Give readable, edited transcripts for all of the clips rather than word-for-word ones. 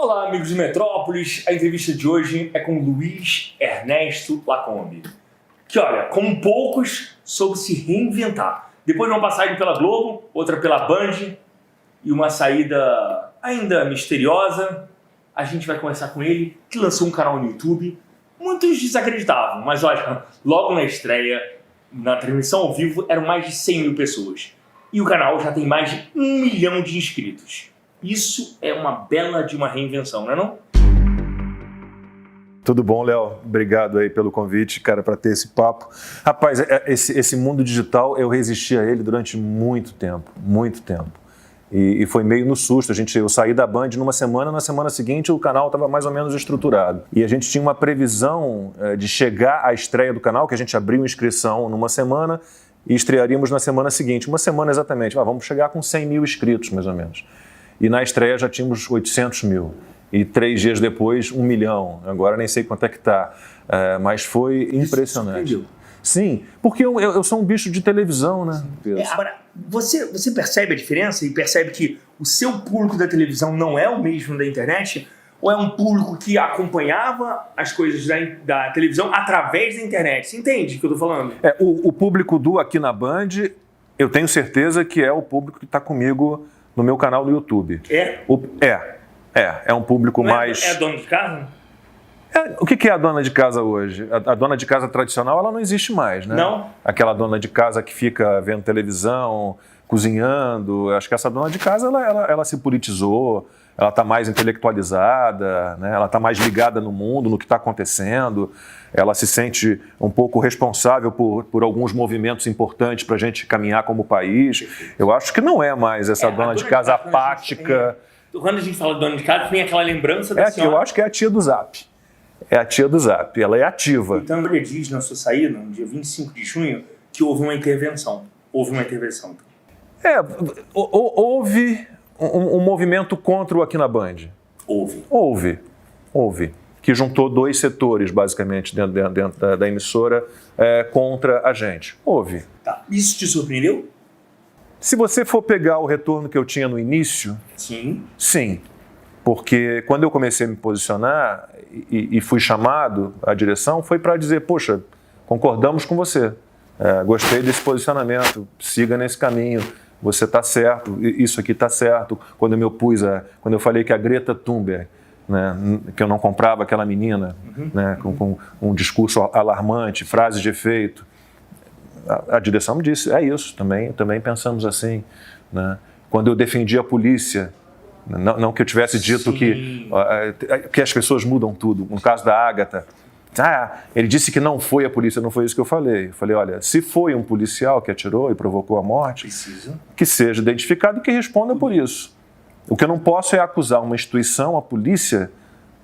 Olá, amigos de Metrópolis. A entrevista de hoje é com Luiz Ernesto Lacombe, que, olha, como poucos, soube se reinventar. Depois de uma passagem pela Globo, outra pela Band e uma saída ainda misteriosa, a gente vai conversar com ele, que lançou um canal no YouTube. Muitos desacreditavam, mas olha, logo na estreia, na transmissão ao vivo, eram mais de 100 mil pessoas. E o canal já tem mais de 1 milhão de inscritos. Isso é uma bela de uma reinvenção, não é não? Tudo bom, Léo? Obrigado aí pelo convite, cara, para ter esse papo. Rapaz, esse mundo digital, eu resisti a ele durante muito tempo, muito tempo. E foi meio no susto. Eu saí da Band numa semana, na semana seguinte o canal estava mais ou menos estruturado. E a gente tinha uma previsão de chegar à estreia do canal, que a gente abriu inscrição numa semana e estrearíamos na semana seguinte. Uma semana exatamente. Vamos chegar com 100 mil inscritos, mais ou menos. E na estreia já tínhamos 800 mil. E 3 dias depois, 1 milhão. Agora nem sei quanto é que está. Mas foi impressionante. Sim, porque eu sou um bicho de televisão, né? Agora, você percebe a diferença e percebe que o seu público da televisão não é o mesmo da internet? Ou é um público que acompanhava as coisas da televisão através da internet? Você entende o que eu estou falando? O público do Aqui na Band, eu tenho certeza que é o público que está comigo no meu canal no YouTube. É um público mais... É dono de casa? O que é a dona de casa hoje? A dona de casa tradicional, ela não existe mais, né? Não. Aquela dona de casa que fica vendo televisão, cozinhando. Acho que essa dona de casa, ela se politizou, ela está mais intelectualizada, né? Ela está mais ligada no mundo, no que está acontecendo. Ela se sente um pouco responsável por alguns movimentos importantes para a gente caminhar como país. Eu acho que não é mais essa dona de casa apática. Quando a gente fala de dona de casa, tem aquela lembrança da senhora. Eu acho que é a tia do Zap. É a tia do Zap, ela é ativa. Então, ele diz na sua saída, no dia 25 de junho, que houve uma intervenção. Houve Houve um movimento contra o Aqui na Band. Houve. Que juntou 2 setores, basicamente, dentro da emissora, contra a gente. Houve. Tá. Isso te surpreendeu? Se você for pegar o retorno que eu tinha no início... Sim. Porque quando eu comecei a me posicionar e fui chamado à direção, foi para dizer, poxa, concordamos com você, gostei desse posicionamento, siga nesse caminho, você está certo, isso aqui está certo. Quando eu falei que a Greta Thunberg, né, que eu não comprava aquela menina, né, com um discurso alarmante, frases de efeito, a direção me disse, é isso, também pensamos assim. Né? Quando eu defendi a polícia, não que eu tivesse dito que as pessoas mudam tudo. No caso da Agatha, ele disse que não foi a polícia, não foi isso que eu falei. Eu falei, olha, se foi um policial que atirou e provocou a morte, que seja identificado e que responda por isso. O que eu não posso é acusar uma instituição, a polícia,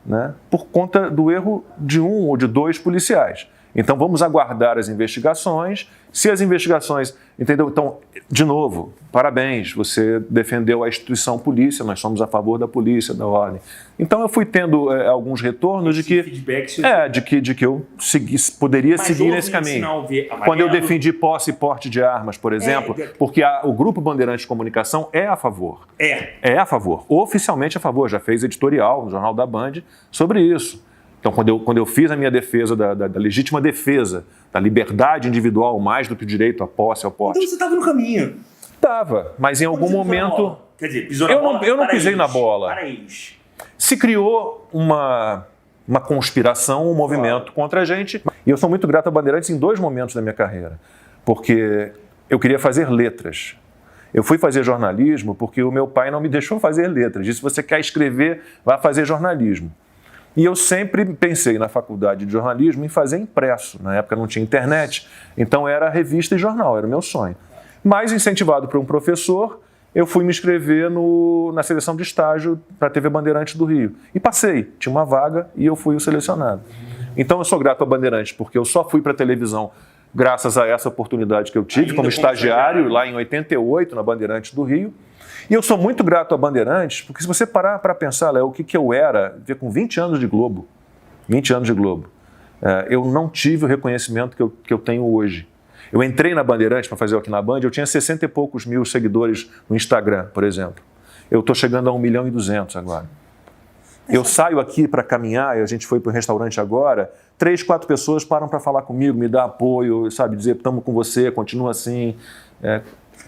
né, por conta do erro de 1 ou de 2 policiais. Então vamos aguardar as investigações. Se as investigações... Entendeu? Então, de novo, parabéns, você defendeu a instituição polícia, nós somos a favor da polícia, da ordem. Então eu fui tendo alguns retornos de que eu poderia seguir nesse caminho. Quando eu defendi posse e porte de armas, por exemplo, porque o Grupo Bandeirantes de Comunicação é a favor. É a favor, oficialmente a favor, já fez editorial no Jornal da Band sobre isso. Então, quando eu fiz a minha defesa da legítima defesa, da liberdade individual, mais do que o direito à posse, ao porte. Então você estava no caminho. Estava, mas em algum momento... Quer dizer, pisou na bola? Eu não pisei na bola. Para eles. Se criou uma conspiração, um movimento contra a gente. E eu sou muito grato a Bandeirantes em 2 momentos da minha carreira. Porque eu queria fazer letras. Eu fui fazer jornalismo porque o meu pai não me deixou fazer letras. Disse, se você quer escrever, vá fazer jornalismo. E eu sempre pensei na faculdade de jornalismo em fazer impresso. Na época não tinha internet, então era revista e jornal, era o meu sonho. Mas, incentivado por um professor, eu fui me inscrever na seleção de estágio para a TV Bandeirantes do Rio. E passei, tinha uma vaga e eu fui o selecionado. Então eu sou grato a Bandeirantes, porque eu só fui para a televisão graças a essa oportunidade que eu tive como estagiário lá em 88, na Bandeirantes do Rio. E eu sou muito grato a Bandeirantes, porque se você parar para pensar, Léo, o que eu era com 20 anos de Globo, eu não tive o reconhecimento que eu tenho hoje. Eu entrei na Bandeirantes para fazer o Aqui na Band, eu tinha 60 e poucos mil seguidores no Instagram, por exemplo. Eu estou chegando a 1.200.000 agora. Eu saio aqui para caminhar, e a gente foi para o restaurante agora, 3, 4 pessoas param para falar comigo, me dar apoio, sabe, dizer, estamos com você, continua assim.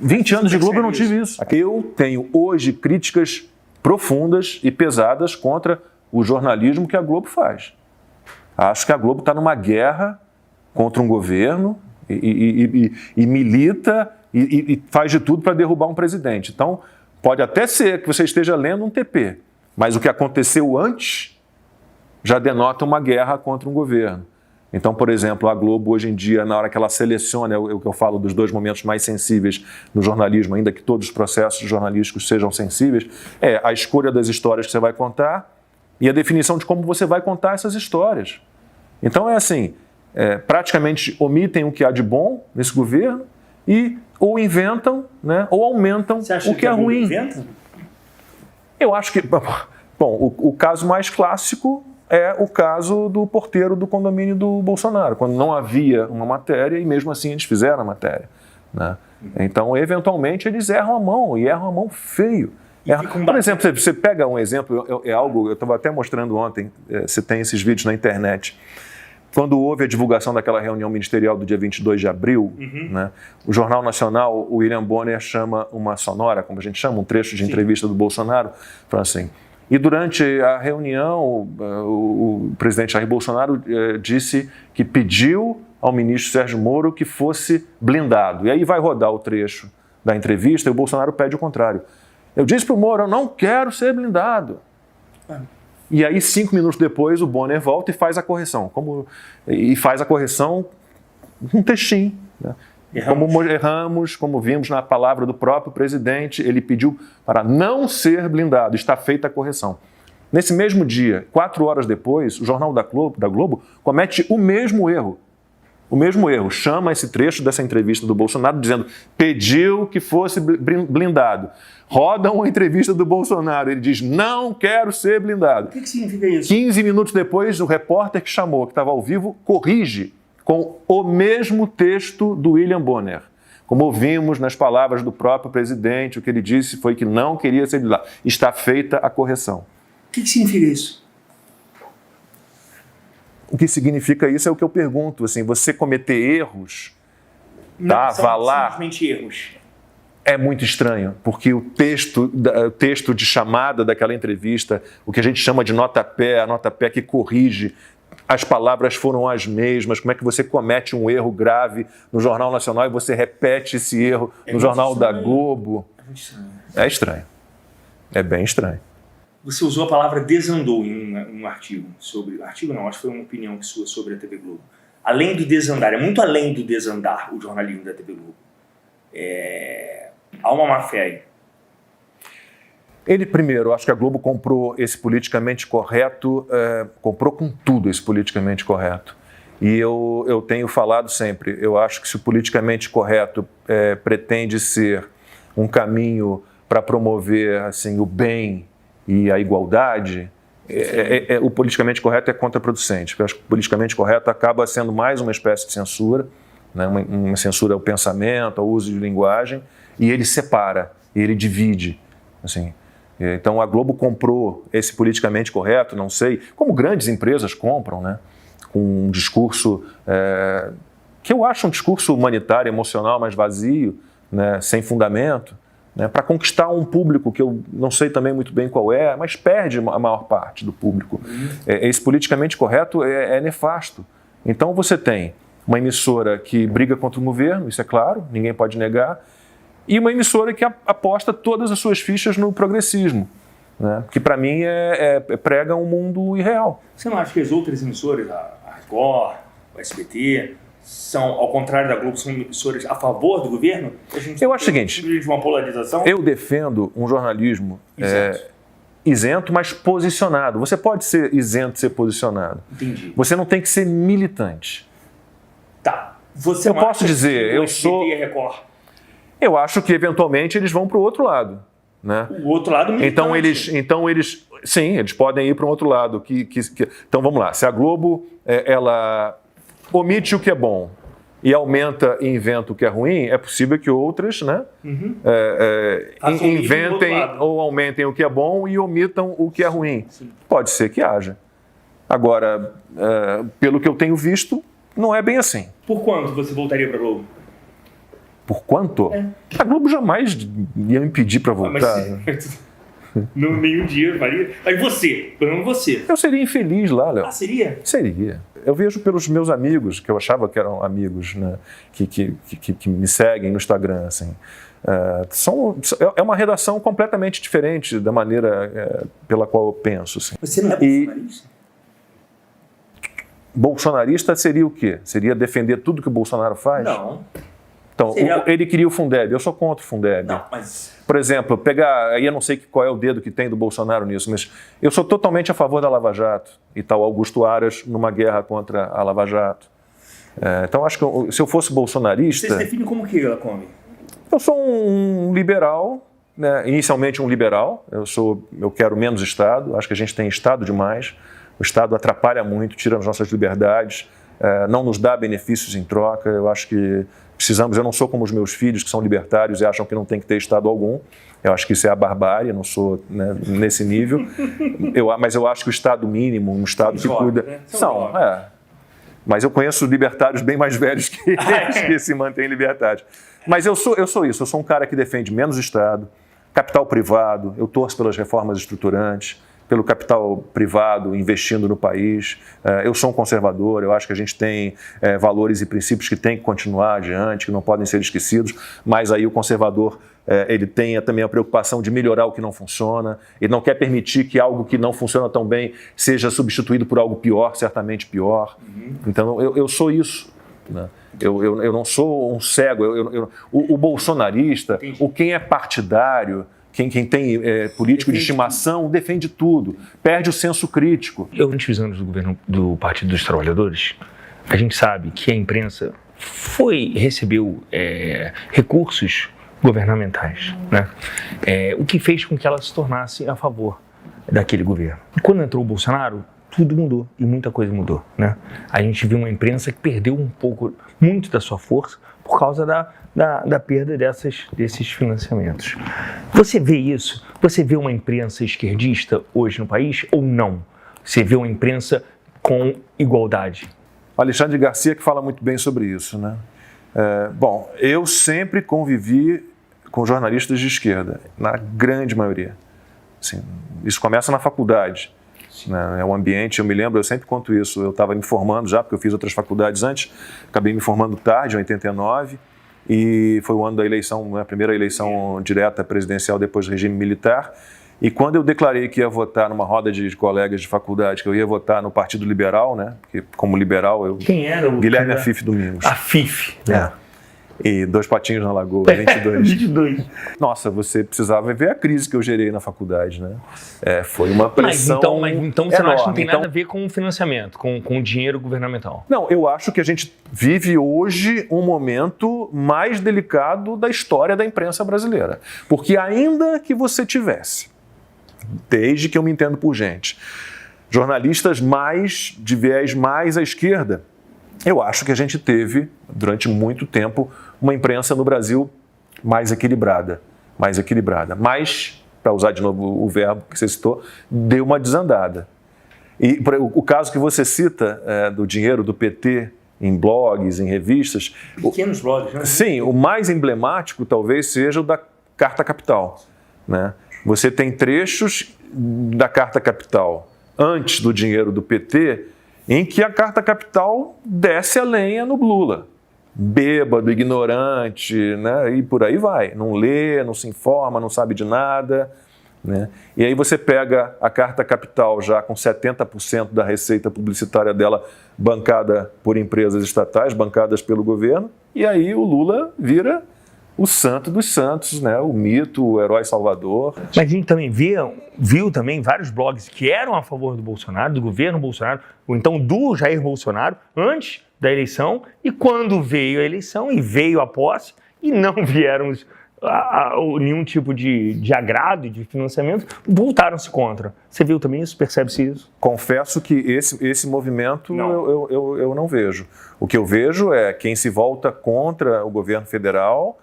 20 anos de Globo eu não tive isso. Eu tenho hoje críticas profundas e pesadas contra o jornalismo que a Globo faz. Acho que a Globo está numa guerra contra um governo e milita e faz de tudo para derrubar um presidente. Então, pode até ser que você esteja lendo um TP, mas o que aconteceu antes já denota uma guerra contra um governo. Então, por exemplo, a Globo hoje em dia, na hora que ela seleciona, o que eu falo dos 2 momentos mais sensíveis no jornalismo, ainda que todos os processos jornalísticos sejam sensíveis, é a escolha das histórias que você vai contar e a definição de como você vai contar essas histórias. Então é assim, praticamente omitem o que há de bom nesse governo e ou inventam, né, ou aumentam o que é ruim. Inventa? Eu acho que, bom, o caso mais clássico é o caso do porteiro do condomínio do Bolsonaro, quando não havia uma matéria e mesmo assim eles fizeram a matéria, né? Então, eventualmente, eles erram a mão e erram a mão feio. Por exemplo, você pega um exemplo, é algo, eu estava até mostrando ontem, você tem esses vídeos na internet. Quando houve a divulgação daquela reunião ministerial do dia 22 de abril, né, o Jornal Nacional, o William Bonner chama uma sonora, como a gente chama, um trecho de entrevista do Bolsonaro, fala assim, e durante a reunião, o presidente Jair Bolsonaro disse que pediu ao ministro Sérgio Moro que fosse blindado. E aí vai rodar o trecho da entrevista e o Bolsonaro pede o contrário. Eu disse para o Moro, eu não quero ser blindado. E aí, 5 minutos depois, o Bonner volta e faz a correção. E faz a correção um textinho. Né? Erramos, como vimos na palavra do próprio presidente, ele pediu para não ser blindado. Está feita a correção. Nesse mesmo dia, 4 horas depois, o Jornal da Globo comete o mesmo erro. O mesmo erro. Chama esse trecho dessa entrevista do Bolsonaro dizendo pediu que fosse blindado. Roda uma entrevista do Bolsonaro. Ele diz, não quero ser blindado. O que significa isso? 15 minutos depois, o repórter que chamou, que estava ao vivo, corrige com o mesmo texto do William Bonner. Como ouvimos nas palavras do próprio presidente, o que ele disse foi que não queria ser blindado. Está feita a correção. O que significa isso? O que significa isso é o que eu pergunto. Assim, você cometer erros, não, avalar... simplesmente erros. É muito estranho, porque o texto de chamada daquela entrevista, o que a gente chama de nota-pé, a nota-pé que corrige, as palavras foram as mesmas, como é que você comete um erro grave no Jornal Nacional e você repete esse erro no Jornal da Globo? É estranho. É bem estranho. Você usou a palavra desandou em um artigo sobre... Artigo não, acho que foi uma opinião sua sobre a TV Globo. Além do desandar, é muito além do desandar o jornalismo da TV Globo. Há uma má-fé aí. Ele, primeiro, acho que a Globo comprou esse politicamente correto, comprou com tudo esse politicamente correto. E eu tenho falado sempre, eu acho que se o politicamente correto pretende ser um caminho para promover assim, o bem e a igualdade, o politicamente correto é contraproducente. Eu acho que o politicamente correto acaba sendo mais uma espécie de censura, né? Uma censura ao pensamento, ao uso de linguagem, e ele separa, ele divide. Assim. Então a Globo comprou esse politicamente correto, não sei, como grandes empresas compram, né? Com um discurso que eu acho um discurso humanitário, emocional, mas vazio, né? Sem fundamento, né? Para conquistar um público que eu não sei também muito bem qual é, mas perde a maior parte do público. Esse politicamente correto é nefasto. Então você tem uma emissora que briga contra o governo, isso é claro, ninguém pode negar, e uma emissora que aposta todas as suas fichas no progressismo, né? Que para mim prega um mundo irreal. Você não acha que as outras emissoras, a Record, o SBT, são, ao contrário da Globo, são emissoras a favor do governo? Eu acho o seguinte, de uma polarização? Eu defendo um jornalismo isento, mas posicionado. Você pode ser isento e ser posicionado. Entendi. Você não tem que ser militante. Tá. Eu posso dizer, eu sou... Eu acho que, eventualmente, eles vão para o outro lado. Né? O outro lado militante. Então eles sim, eles podem ir para um outro lado. Então, vamos lá. Se a Globo ela omite o que é bom e aumenta e inventa o que é ruim, é possível que outras, né, inventem ou aumentem o que é bom e omitam o que é ruim. Sim. Pode ser que haja. Agora, pelo que eu tenho visto, não é bem assim. Por quanto você voltaria para a Globo? Por quanto? A Globo jamais ia me pedir para voltar. Não, nenhum dia faria. Mas você, pelo menos você. Eu seria infeliz lá, Léo. Ah, seria? Seria. Eu vejo pelos meus amigos, que eu achava que eram amigos, né, que me seguem no Instagram, assim. É uma redação completamente diferente da maneira pela qual eu penso. Assim. Você não é bolsonarista? Bolsonarista seria o quê? Seria defender tudo que o Bolsonaro faz? Não. Então, ele queria o Fundeb, eu sou contra o Fundeb. Não, mas... Por exemplo, aí eu não sei qual é o dedo que tem do Bolsonaro nisso, mas eu sou totalmente a favor da Lava Jato e tal Augusto Aras numa guerra contra a Lava Jato. Então, acho que se eu fosse bolsonarista... Você se define como que, Lacombe? Eu sou um liberal, né? Inicialmente um liberal, eu quero menos Estado, acho que a gente tem Estado demais, o Estado atrapalha muito, tira as nossas liberdades, não nos dá benefícios em troca, eu acho que precisamos, eu não sou como os meus filhos que são libertários e acham que não tem que ter Estado algum, eu acho que isso é a barbárie, eu não sou, né, nesse nível, mas eu acho que o Estado mínimo, um Estado que cuida... Né? Mas eu conheço libertários bem mais velhos que eles, que se mantêm libertários. Mas eu sou isso, eu sou um cara que defende menos Estado, capital privado, eu torço pelas reformas estruturantes, pelo capital privado investindo no país. Eu sou um conservador, eu acho que a gente tem valores e princípios que têm que continuar adiante, que não podem ser esquecidos, mas aí o conservador ele tem também a preocupação de melhorar o que não funciona, ele não quer permitir que algo que não funciona tão bem seja substituído por algo pior, certamente pior. Então eu sou isso, né? Eu não sou um cego, o bolsonarista, quem é partidário, quem tem político de estimação, defende tudo, perde o senso crítico. Durante os anos do governo do Partido dos Trabalhadores, a gente sabe que a imprensa recebeu recursos governamentais, né? O que fez com que ela se tornasse a favor daquele governo. E quando entrou o Bolsonaro, tudo mudou e muita coisa mudou, né? A gente viu uma imprensa que perdeu muito da sua força por causa da perda desses financiamentos. Você vê isso? Você vê uma imprensa esquerdista hoje no país ou não? Você vê uma imprensa com igualdade? Alexandre Garcia que fala muito bem sobre isso, né? Bom, eu sempre convivi com jornalistas de esquerda, na grande maioria. Assim, isso começa na faculdade. É um ambiente, eu me lembro, eu sempre conto isso, eu estava me formando já, porque eu fiz outras faculdades antes, acabei me formando tarde, em 89, e foi o ano da eleição, a primeira eleição direta presidencial depois do regime militar, e quando eu declarei que ia votar numa roda de colegas de faculdade, que eu ia votar no Partido Liberal, né, porque como liberal eu... Quem era o... Guilherme Afif Domingos. Afif, né? E Dois Patinhos na Lagoa, 22. Nossa, você precisava ver a crise que eu gerei na faculdade, né? Foi uma pressão Então você não acha que não tem nada a ver com o financiamento, com o dinheiro governamental? Não, eu acho que a gente vive hoje um momento mais delicado da história da imprensa brasileira. Porque ainda que você tivesse, desde que eu me entendo por gente, jornalistas de viés mais à esquerda, eu acho que a gente teve, durante muito tempo, uma imprensa no Brasil mais equilibrada. Mas, para usar de novo o verbo que você citou, deu uma desandada. E o caso que você cita do dinheiro do PT em blogs, em revistas... Pequenos blogs, né? Sim, o mais emblemático talvez seja o da Carta Capital, né? Você tem trechos da Carta Capital antes do dinheiro do PT em que a Carta Capital desce a lenha no Lula. Bêbado, ignorante, né? E por aí vai. Não lê, não se informa, não sabe de nada, né? E aí você pega a Carta Capital já com 70% da receita publicitária dela bancada por empresas estatais, bancadas pelo governo, e aí o Lula vira o santo dos santos, né? O mito, o herói salvador. Mas a gente também viu também vários blogs que eram a favor do Bolsonaro, do governo Bolsonaro, ou então do Jair Bolsonaro, antes da eleição, e quando veio a eleição e veio a posse, e não vieram nenhum tipo de agrado e de financiamento, voltaram-se contra. Você viu também isso? Percebe-se isso? Confesso que esse movimento eu não vejo. O que eu vejo é quem se volta contra o governo federal,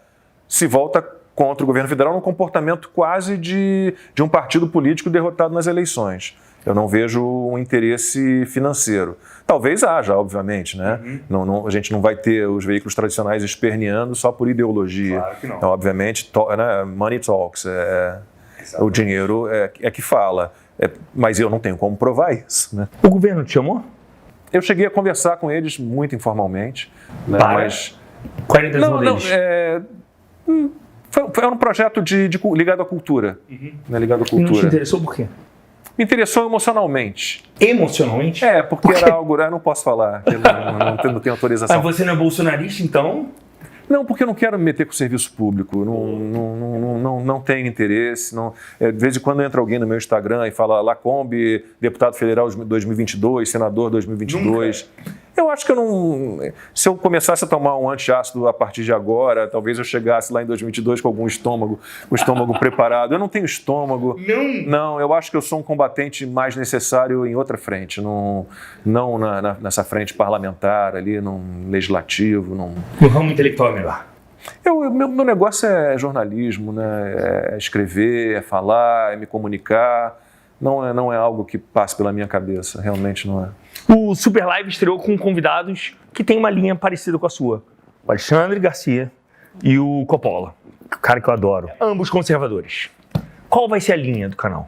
se volta contra o governo federal num comportamento quase de um partido político derrotado nas eleições. Eu não vejo um interesse financeiro. Talvez haja, obviamente, né? A gente não vai ter os veículos tradicionais esperneando só por ideologia. Claro que não. Então, obviamente, né, money talks, o dinheiro é que fala. Mas eu não tenho como provar isso, né? O governo te chamou? Eu cheguei a conversar com eles muito informalmente. Né? Mas... Qual era a intenção deles? Foi um projeto ligado à cultura. Né, ligado à cultura. Não te interessou por quê? Me interessou emocionalmente. Emocionalmente? Porque era algo... Eu não posso falar, eu não tenho autorização. Mas você não é bolsonarista, então? Não, porque eu não quero me meter com o serviço público. Não tenho interesse. De vez em quando entra alguém no meu Instagram e fala Lacombe, deputado federal 2022, senador 2022. Nunca. Eu acho que eu não... Se eu começasse a tomar um antiácido a partir de agora, talvez eu chegasse lá em 2022 com algum estômago preparado. Eu não tenho estômago. Não, eu acho que eu sou um combatente mais necessário em outra frente. Não nessa frente parlamentar ali, num legislativo. No ramo intelectual é melhor. Meu negócio é jornalismo, né? É escrever, é falar, é me comunicar. Não é algo que passe pela minha cabeça, realmente não é. O Super Live estreou com convidados que têm uma linha parecida com a sua. O Alexandre Garcia e o Coppola, o cara que eu adoro. Ambos conservadores. Qual vai ser a linha do canal?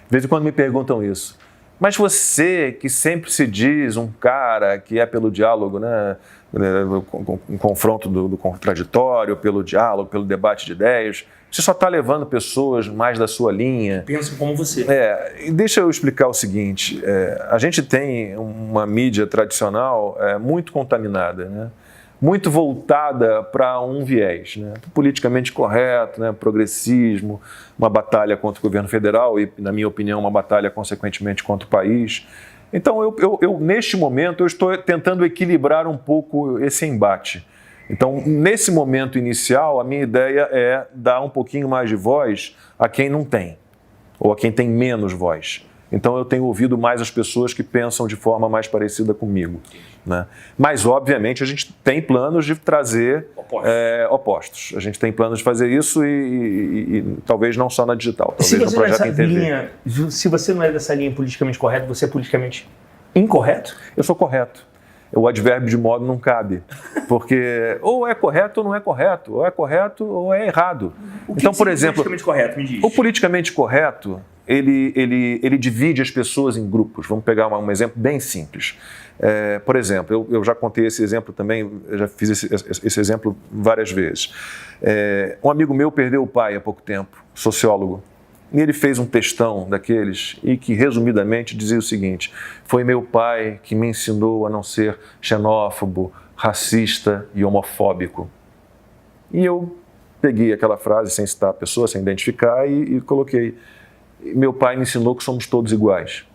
De vez em quando me perguntam isso. Mas você, que sempre se diz um cara que é pelo diálogo, né? Um confronto do contraditório, pelo diálogo, pelo debate de ideias, você só está levando pessoas mais da sua linha. Pensam como você. E deixa eu explicar o seguinte, a gente tem uma mídia tradicional muito contaminada, né? Muito voltada para um viés, né? Politicamente correto, né? Progressismo, uma batalha contra o governo federal e, na minha opinião, uma batalha, consequentemente, contra o país. Então, eu neste momento, eu estou tentando equilibrar um pouco esse embate. Então, nesse momento inicial, a minha ideia é dar um pouquinho mais de voz a quem não tem, ou a quem tem menos voz. Então, eu tenho ouvido mais as pessoas que pensam de forma mais parecida comigo. Né? Mas, obviamente, a gente tem planos de trazer opostos. A gente tem planos de fazer isso e talvez não só na digital, talvez no projeto em TV. Se você não é dessa linha politicamente correta, você é politicamente incorreto? Eu sou correto. O advérbio de modo não cabe, porque ou é correto ou não é correto, ou é correto ou é errado. Então, por exemplo, politicamente correto, me diz. O politicamente correto, ele divide as pessoas em grupos. Vamos pegar um exemplo bem simples. Por exemplo, eu já contei esse exemplo também, eu já fiz esse exemplo várias vezes. Um amigo meu perdeu o pai há pouco tempo, sociólogo. E ele fez um textão daqueles e que, resumidamente, dizia o seguinte: foi meu pai que me ensinou a não ser xenófobo, racista e homofóbico. E eu peguei aquela frase, sem citar a pessoa, sem identificar, e coloquei: meu pai me ensinou que somos todos iguais.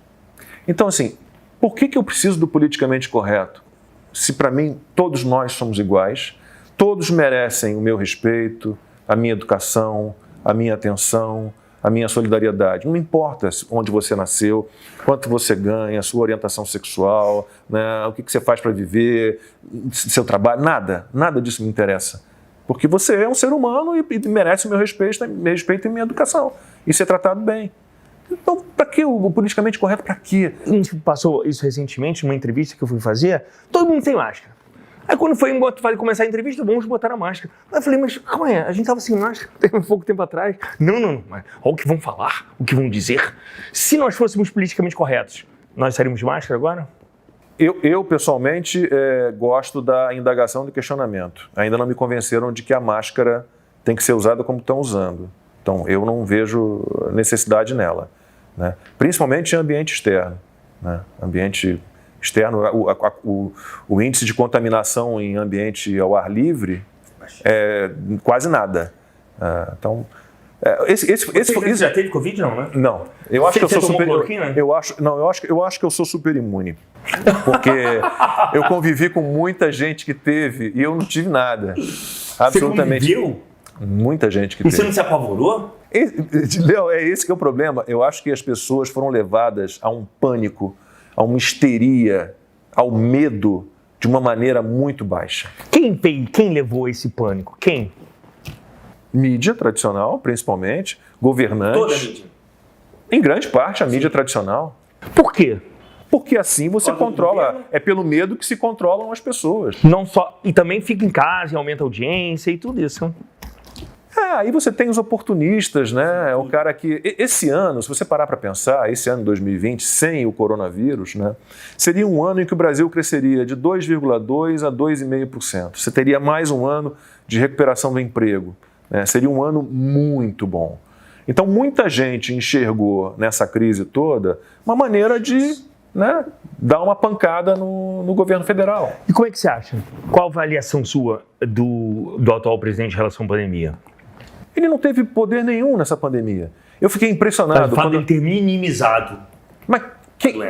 Então, assim, por que eu preciso do politicamente correto? Se, para mim, todos nós somos iguais, todos merecem o meu respeito, a minha educação, a minha atenção, a minha solidariedade. Não importa onde você nasceu, quanto você ganha, sua orientação sexual, né, o que você faz para viver, seu trabalho, nada disso me interessa. Porque você é um ser humano e merece o meu respeito e minha educação. E ser tratado bem. Então, para que o politicamente correto? Para quê? A gente passou isso recentemente numa entrevista que eu fui fazer. Todo mundo tem máscara. Aí quando foi começar a entrevista, vamos botar a máscara. Aí eu falei, mas calma aí, a gente tava sem máscara pouco tempo atrás. Não, mas olha o que vão falar, o que vão dizer. Se nós fôssemos politicamente corretos, nós estaríamos de máscara agora? Eu pessoalmente, gosto da indagação do questionamento. Ainda não me convenceram de que a máscara tem que ser usada como estão usando. Então, eu não vejo necessidade nela, né? Principalmente em ambiente externo, né? Ambiente externo, o índice de contaminação em ambiente ao ar livre é quase nada. Então, Você já teve Covid, não, né? Não. Eu acho que eu sou super. Cloroquina? Eu acho que eu sou super imune. Porque eu convivi com muita gente que teve e eu não tive nada. Absolutamente. Você conviveu? Muita gente que E você teve. não se apavorou? Léo, é esse que é o problema. Eu acho que as pessoas foram levadas a um pânico, a uma histeria, ao medo de uma maneira muito baixa. Quem levou esse pânico? Quem? Mídia tradicional, principalmente, governantes. Toda a mídia. Em grande parte, a mídia tradicional. Por quê? Porque assim você Por causa do controla. governo? É pelo medo que se controlam as pessoas. Não só. E também fica em casa e aumenta a audiência e tudo isso. Aí você tem os oportunistas, né? O cara que... Esse ano, se você parar para pensar, esse ano 2020, sem o coronavírus, né? Seria um ano em que o Brasil cresceria de 2,2% a 2,5%. Você teria mais um ano de recuperação do emprego, né? Seria um ano muito bom. Então, muita gente enxergou nessa crise toda uma maneira de, né, dar uma pancada no governo federal. E como é que você acha? Qual a avaliação sua do atual presidente em relação à pandemia? Ele não teve poder nenhum nessa pandemia. Eu fiquei Mas impressionado. o fato dele ter minimizado. Mas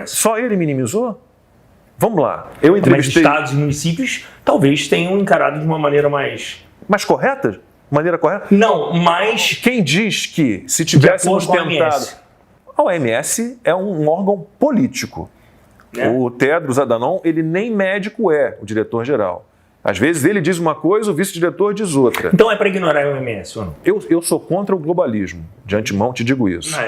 só ele minimizou? Vamos lá. Eu Mas entrevistei... estados e municípios talvez tenham encarado de uma maneira mais... Mas correta? Maneira correta? Não, mas... Quem diz que se De tivéssemos acordo com a tentado... OMS. A OMS é um órgão político. Né? O Tedros Adhanom, ele nem médico é, o diretor-geral. Às vezes ele diz uma coisa, o vice-diretor diz outra. Então é para ignorar a OMS ou não? Eu sou contra o globalismo. De antemão te digo isso.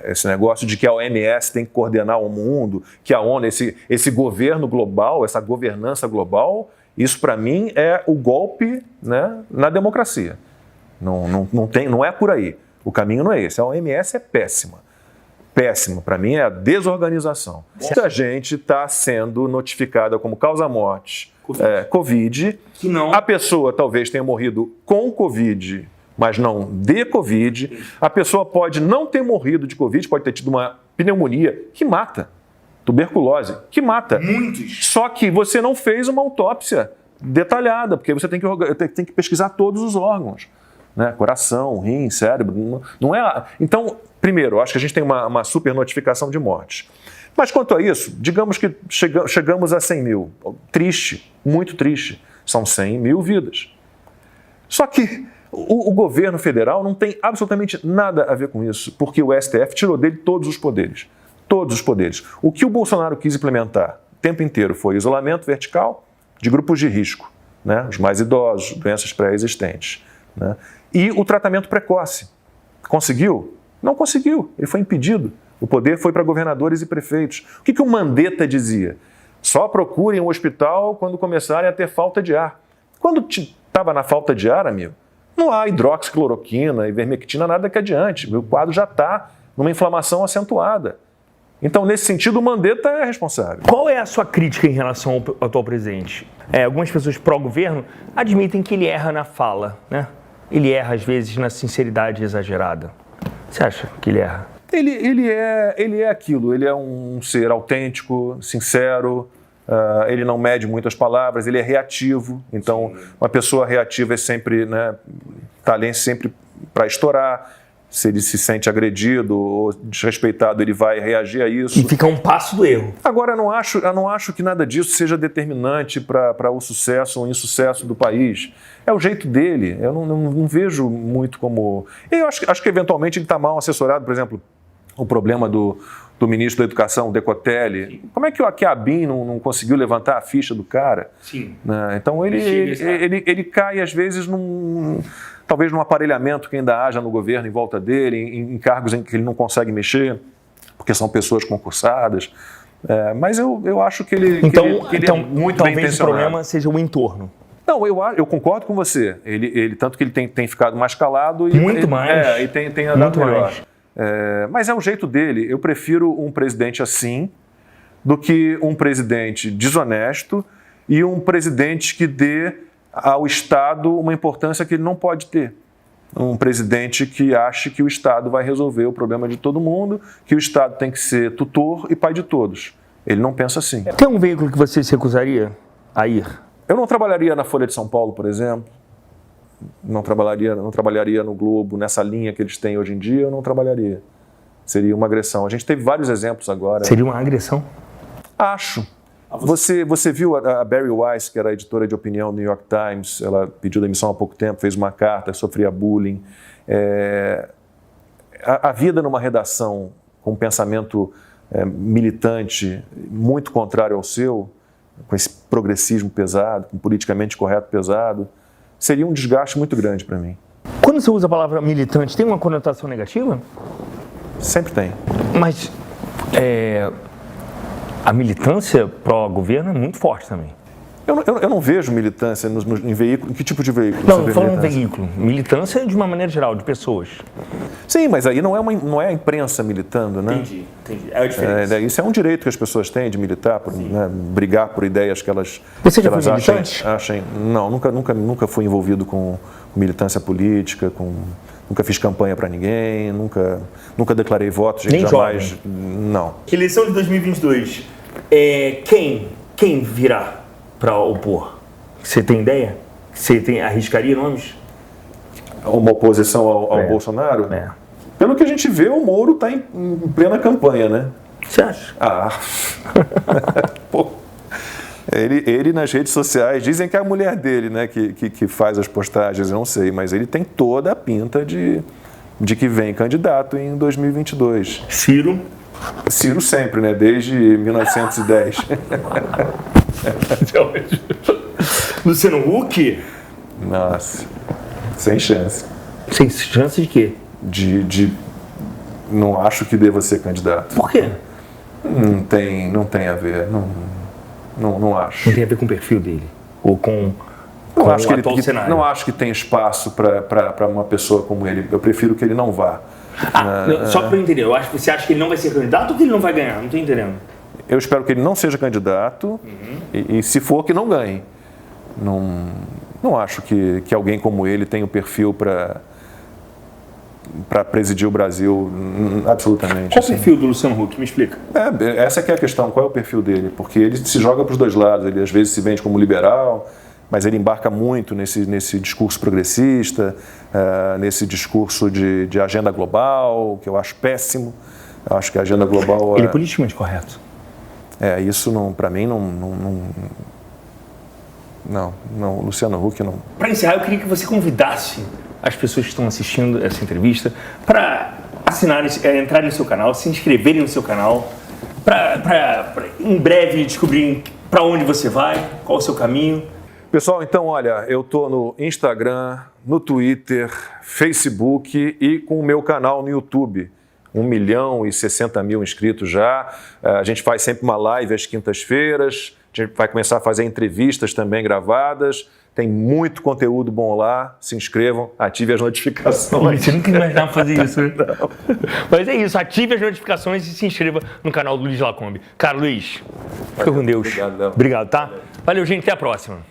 Esse negócio de que a OMS tem que coordenar o mundo, que a ONU, esse governo global, essa governança global, isso para mim é o golpe, né, na democracia. Não é por aí. O caminho não é esse. A OMS é péssima. Péssimo. Para mim é a desorganização. Muita gente está sendo notificada como causa-morte Covid. Que não. A pessoa talvez tenha morrido com Covid, mas não de Covid. A pessoa pode não ter morrido de Covid, pode ter tido uma pneumonia que mata. Tuberculose, que mata. Muitos. Só que você não fez uma autópsia detalhada, porque você tem que pesquisar todos os órgãos. Né? Coração, rim, cérebro. Não é. Então, primeiro, eu acho que a gente tem uma super notificação de mortes. Mas quanto a isso, digamos que chegamos a 100 mil. Triste, muito triste. São 100 mil vidas. Só que o governo federal não tem absolutamente nada a ver com isso, porque o STF tirou dele todos os poderes. Todos os poderes. O que o Bolsonaro quis implementar o tempo inteiro foi isolamento vertical de grupos de risco, né? Os mais idosos, doenças pré-existentes, né? E o tratamento precoce. Conseguiu? Não conseguiu. Ele foi impedido. O poder foi para governadores e prefeitos. O que o Mandetta dizia? Só procurem um hospital quando começarem a ter falta de ar. Quando estava na falta de ar, amigo, não há hidroxicloroquina, ivermectina, nada que adiante. O quadro já está numa inflamação acentuada. Então, nesse sentido, o Mandetta é responsável. Qual é a sua crítica em relação ao atual presidente? Algumas pessoas pró-governo admitem que ele erra na fala, né? Ele erra, às vezes, na sinceridade exagerada. Você acha que ele erra? Ele é aquilo, ele é um ser autêntico, sincero, ele não mede muito as palavras, ele é reativo. Então, uma pessoa reativa é sempre, né, tá ali sempre para estourar. Se ele se sente agredido ou desrespeitado, ele vai reagir a isso. E fica um passo do erro. Agora, eu não acho que nada disso seja determinante para o sucesso ou insucesso do país. É o jeito dele. Eu não vejo muito como... Eu acho que eventualmente ele está mal assessorado. Por exemplo, o problema do ministro da Educação, o Decotelli. Como é que o Aquiabim não conseguiu levantar a ficha do cara? Sim. Né? Então, ele cai, às vezes, talvez num aparelhamento que ainda haja no governo em volta dele, em cargos em que ele não consegue mexer, porque são pessoas concursadas. Mas eu acho que ele é muito bem intencionado. Talvez o problema seja o entorno. Não, eu concordo com você. Tanto que ele tem ficado mais calado e muito mais. E tem andado melhor. Mas é o jeito dele. Eu prefiro um presidente assim do que um presidente desonesto e um presidente que dê ao Estado uma importância que ele não pode ter. Um presidente que ache que o Estado vai resolver o problema de todo mundo, que o Estado tem que ser tutor e pai de todos. Ele não pensa assim. Tem um veículo que você se recusaria a ir? Eu não trabalharia na Folha de São Paulo, por exemplo. Não trabalharia no Globo, nessa linha que eles têm hoje em dia, eu não trabalharia. Seria uma agressão. A gente teve vários exemplos agora. Seria uma agressão? Acho. Você viu a Bari Weiss, que era editora de opinião do New York Times, ela pediu demissão há pouco tempo, fez uma carta, sofria bullying. A vida numa redação com um pensamento militante muito contrário ao seu, com esse progressismo pesado, com politicamente correto pesado, seria um desgaste muito grande para mim. Quando você usa a palavra militante, tem uma conotação negativa? Sempre tem. Mas a militância pró-governo é muito forte também. Eu não vejo militância em veículo. Em que tipo de veículo? Não, não falando veículo. Militância de uma maneira geral, de pessoas. Sim, mas aí não é a imprensa militando, né? Entendi. É a diferença. Isso é um direito que as pessoas têm de militar, né, brigar por ideias que elas, Você já que foi elas militante? achem. Não, nunca fui envolvido com militância política, nunca fiz campanha para ninguém, nunca declarei voto, Nem jamais. jovem. Não. Eleição de 2022. Quem virá para opor? Você tem ideia? Você arriscaria nomes? Uma oposição ao Bolsonaro? Pelo que a gente vê, o Moro está em plena campanha, né? Você acha? Pô. Ele nas redes sociais, dizem que é a mulher dele, né, que faz as postagens, eu não sei, mas ele tem toda a pinta de que vem candidato em 2022. Ciro sempre, né, desde 1910. Luciano Huck? Nossa, sem chance. Sem chance de quê? Não acho que deva ser candidato. Por quê? Não tem a ver, não acho. Não tem a ver com o perfil dele? Ou com Não acho, o atual cenário? Não acho que tem espaço para uma pessoa como ele. Eu prefiro que ele não vá. Só para eu entender, você acha que ele não vai ser candidato ou que ele não vai ganhar? Não estou entendendo. Eu espero que ele não seja candidato e se for, que não ganhe. Não acho que alguém como ele tenha o perfil para presidir o Brasil, absolutamente. Qual o perfil do Luciano Huck? Me explica. Essa que é a questão, qual é o perfil dele? Porque ele se joga para os dois lados, ele às vezes se vende como liberal, mas ele embarca muito nesse discurso progressista, nesse discurso de agenda global, que eu acho péssimo. Eu acho que a agenda global... Ele é politicamente correto. Isso para mim não, Luciano Huck não. Para encerrar, eu queria que você convidasse as pessoas que estão assistindo essa entrevista para entrarem no seu canal, se inscreverem no seu canal, para em breve descobrirem para onde você vai, qual o seu caminho. Pessoal, então, olha, eu estou no Instagram, no Twitter, Facebook e com o meu canal no YouTube. 1.060.000 inscritos já. A gente faz sempre uma live às quintas-feiras. A gente vai começar a fazer entrevistas também gravadas. Tem muito conteúdo bom lá. Se inscrevam, ative as notificações. Você nunca imaginava fazer isso, né? Mas é isso, ative as notificações e se inscreva no canal do Luiz Lacombe. Cara, Luiz, fica com Deus. Obrigado, Léo. Obrigado, tá? Valeu, gente, até a próxima.